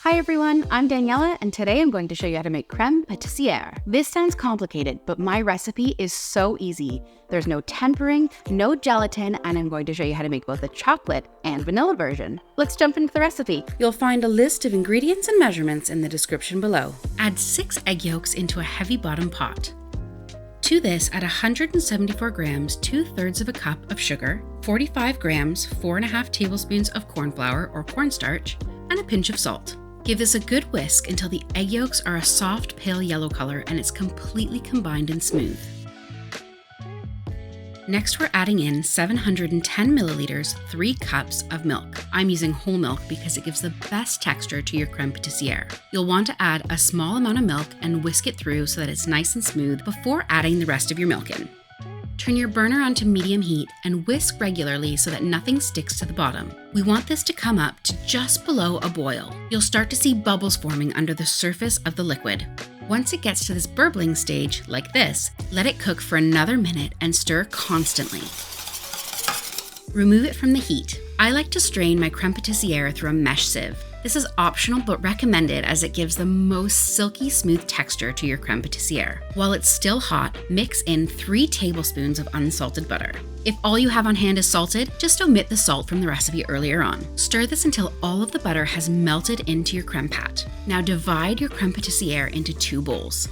Hi everyone, I'm Daniela, and today I'm going to show you how to make creme patissiere. This sounds complicated, but my recipe is so easy. There's no tempering, no gelatin, and I'm going to show you how to make both the chocolate and vanilla version. Let's jump into the recipe. You'll find a list of ingredients and measurements in the description below. Add 6 egg yolks into a heavy bottom pot. To this, add 174 grams, 2/3 of a cup of sugar, 45 grams, 4.5 tablespoons of cornflour or cornstarch, and a pinch of salt. Give this a good whisk until the egg yolks are a soft pale yellow color and it's completely combined and smooth. Next, we're adding in 710 milliliters, 3 cups of milk. I'm using whole milk because it gives the best texture to your creme patissiere. You'll want to add a small amount of milk and whisk it through so that it's nice and smooth before adding the rest of your milk in. Turn your burner onto medium heat and whisk regularly so that nothing sticks to the bottom. We want this to come up to just below a boil. You'll start to see bubbles forming under the surface of the liquid. Once it gets to this burbling stage, like this, let it cook for another minute and stir constantly. Remove it from the heat. I like to strain my creme patissiere through a mesh sieve. This is optional but recommended as it gives the most silky smooth texture to your creme patissiere. While it's still hot, mix in 3 tablespoons of unsalted butter. If all you have on hand is salted, just omit the salt from the recipe earlier on. Stir this until all of the butter has melted into your creme pat. Now divide your creme patissiere into 2 bowls.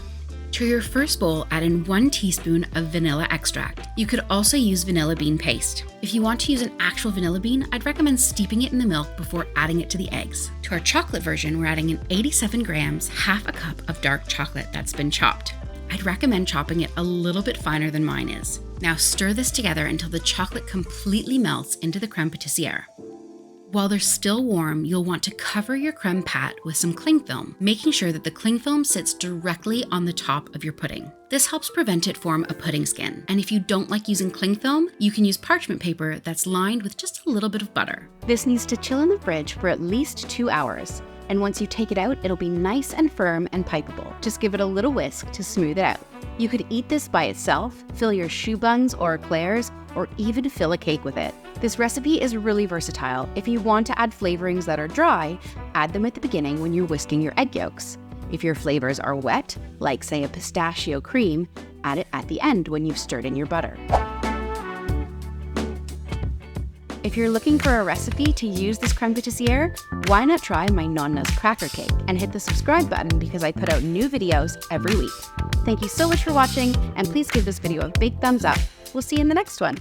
To your first bowl, add in 1 teaspoon of vanilla extract. You could also use vanilla bean paste. If you want to use an actual vanilla bean, I'd recommend steeping it in the milk before adding it to the eggs. To our chocolate version, we're adding in 87 grams, half a cup of dark chocolate that's been chopped. I'd recommend chopping it a little bit finer than mine is. Now stir this together until the chocolate completely melts into the creme patissiere. While they're still warm, you'll want to cover your creme pat with some cling film, making sure that the cling film sits directly on the top of your pudding. This helps prevent it from a pudding skin. And if you don't like using cling film, you can use parchment paper that's lined with just a little bit of butter. This needs to chill in the fridge for at least 2 hours. And once you take it out, it'll be nice and firm and pipeable. Just give it a little whisk to smooth it out. You could eat this by itself, fill your choux buns or eclairs, or even fill a cake with it. This recipe is really versatile. If you want to add flavorings that are dry, add them at the beginning when you're whisking your egg yolks. If your flavors are wet, like say a pistachio cream, add it at the end when you've stirred in your butter. If you're looking for a recipe to use this creme patissiere, why not try my Nonna's cracker cake and hit the subscribe button because I put out new videos every week. Thank you so much for watching, and please give this video a big thumbs up. We'll see you in the next one.